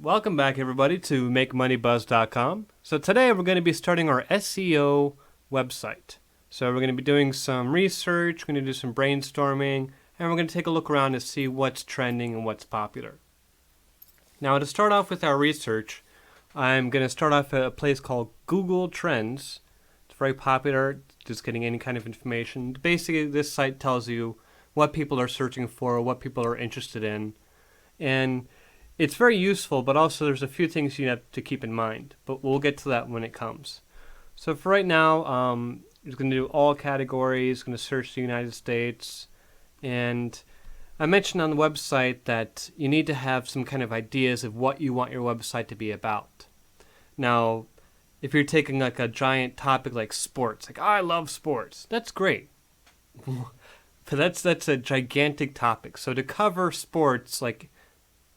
Welcome back, everybody, to MakeMoneyBuzz.com. So today we're going to be starting our SEO website. So we're going to be doing some research, we're going to do some brainstorming, and we're going to take a look around to see what's trending and what's popular. Now, to start off with our research, I'm going to start off at a place called Google Trends. It's very popular, just getting any kind of information. Basically, this site tells you what people are searching for, what people are interested in, and it's very useful, but also there's a few things you have to keep in mind, but we'll get to that when it comes. So for right now, it's going to do all categories, going to search the United States, and I mentioned on the website that you need to have some kind of ideas of what you want your website to be about. Now, if you're taking like a giant topic like sports, like I love sports, that's great. But that's a gigantic topic. So to cover sports, like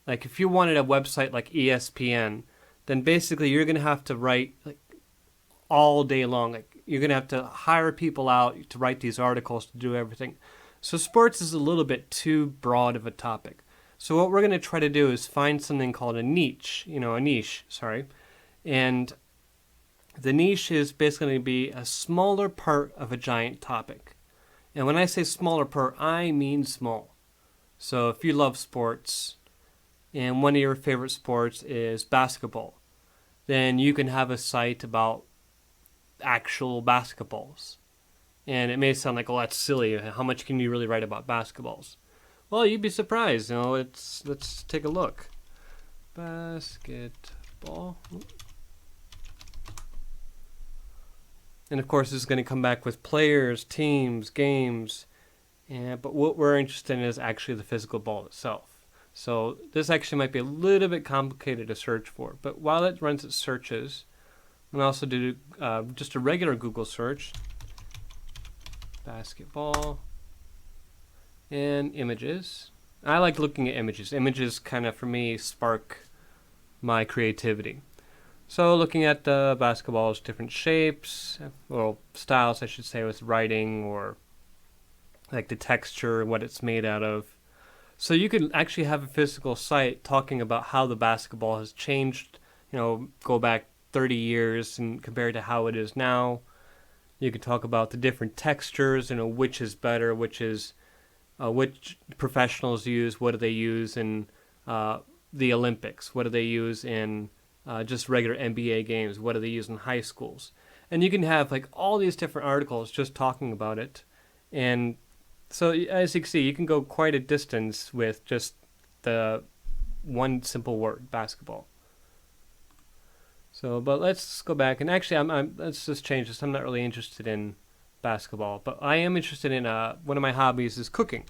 if you wanted a website like ESPN, then basically you're going to have to write like all day long. Like you're going to have to hire people out to write these articles to do everything. So sports is a little bit too broad of a topic. So what we're going to try to do is find something called a niche. And the niche is basically going to be a smaller part of a giant topic. And when I say smaller part, I mean small. So if you love sports, and one of your favorite sports is basketball, then you can have a site about actual basketballs. And it may sound like, oh, that's silly. How much can you really write about basketballs? Well, you'd be surprised. Let's take a look. Basketball. And of course, this is going to come back with players, teams, games. But what we're interested in is actually the physical ball itself. So this actually might be a little bit complicated to search for, but while it runs its searches, and also do just a regular Google search, basketball, and images. I like looking at images. Images kind of, for me, spark my creativity. So looking at the basketballs, different shapes, or styles, I should say, with writing, or like the texture, what it's made out of. So you could actually have a physical site talking about how the basketball has changed, go back 30 years and compared to how it is now. You could talk about the different textures, which is better, which professionals use, what do they use in the Olympics, what do they use in just regular NBA games, what do they use in high schools. And you can have like all these different articles just talking about it. And so as you can see, you can go quite a distance with just the one simple word, basketball. So, but let's go back and actually, let's just change this. I'm not really interested in basketball, but I am interested in one of my hobbies is cooking.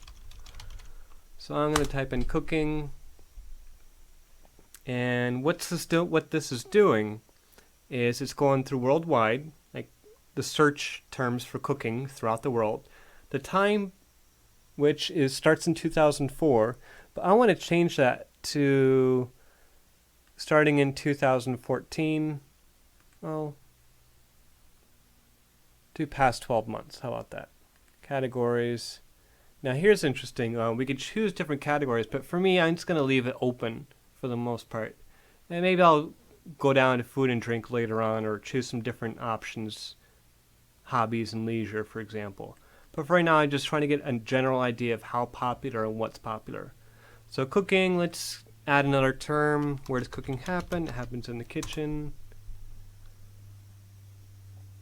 So I'm going to type in cooking, and what this is doing is it's going through worldwide, like the search terms for cooking throughout the world. The time which starts in 2004, but I want to change that to starting in 2014. Well, to past 12 months. How about that? Categories. Now here's interesting. We could choose different categories, but for me, I'm just going to leave it open for the most part. And maybe I'll go down to food and drink later on, or choose some different options, hobbies and leisure, for example. But for right now, I'm just trying to get a general idea of how popular and what's popular. So cooking, let's add another term. Where does cooking happen? It happens in the kitchen.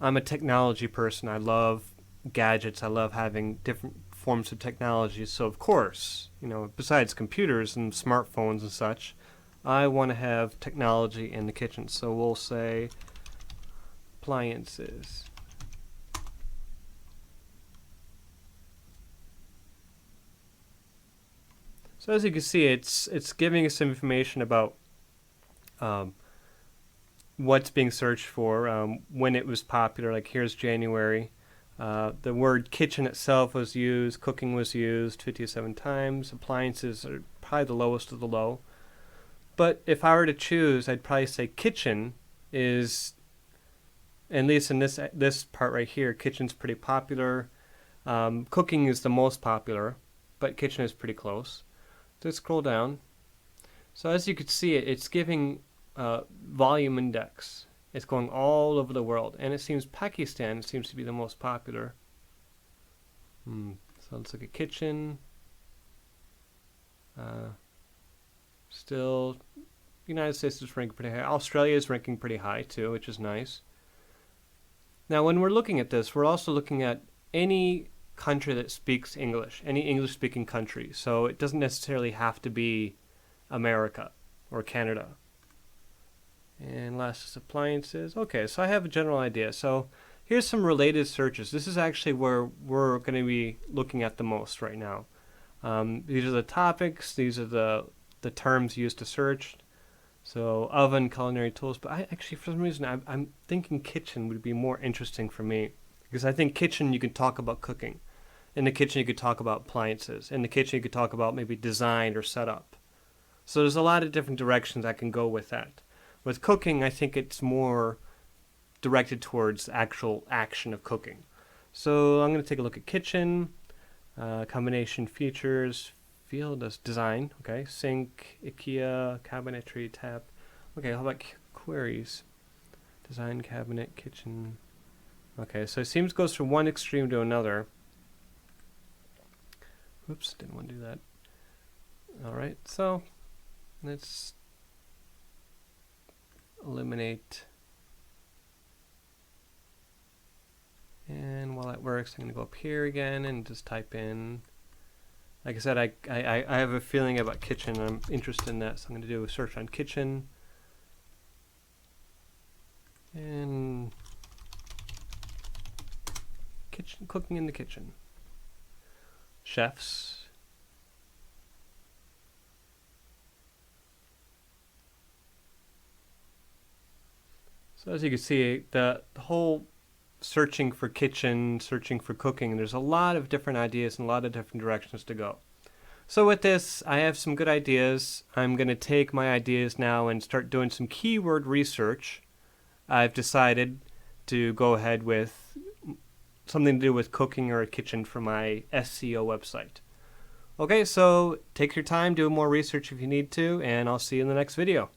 I'm a technology person. I love gadgets. I love having different forms of technology. So of course, besides computers and smartphones and such, I want to have technology in the kitchen. So we'll say appliances. So as you can see, it's giving us some information about what's being searched for, when it was popular. Like here's January. The word kitchen itself was used, cooking was used 57 times. Appliances are probably the lowest of the low. But if I were to choose, I'd probably say kitchen is, at least in this part right here, kitchen's pretty popular. Cooking is the most popular, but kitchen is pretty close. Let's scroll down. So as you can see, it's giving volume index. It's going all over the world, and it seems Pakistan seems to be the most popular. So let's look at kitchen. Still, United States is ranking pretty high. Australia is ranking pretty high too, which is nice. Now, when we're looking at this, we're also looking at any country that speaks English, any English-speaking country. So it doesn't necessarily have to be America or Canada. And last is appliances. Okay, so I have a general idea. So here's some related searches. This is actually where we're going to be looking at the most right now. These are the topics. These are the terms used to search. So oven, culinary tools. But I actually, for some reason, I'm thinking kitchen would be more interesting for me, because I think kitchen, you can talk about cooking. In the kitchen, you could talk about appliances. In the kitchen, you could talk about maybe design or setup. So there's a lot of different directions I can go with that. With cooking, I think it's more directed towards actual action of cooking. So I'm going to take a look at kitchen, combination features, field as design, okay, sink, IKEA, cabinetry, tap. Okay, how about queries? Design, cabinet, kitchen. Okay, so it seems it goes from one extreme to another. Oops, didn't want to do that. Alright, so let's eliminate. And while that works, I'm going to go up here again and just type in. Like I said, I have a feeling about kitchen. I'm interested in that, so I'm going to do a search on kitchen. And kitchen, cooking in the kitchen. Chefs. So as you can see, the whole searching for kitchen, searching for cooking, there's a lot of different ideas and a lot of different directions to go. So with this, I have some good ideas. I'm going to take my ideas now and start doing some keyword research. I've decided to go ahead with something to do with cooking or a kitchen for my SEO website. Okay, so take your time, do more research if you need to, and I'll see you in the next video.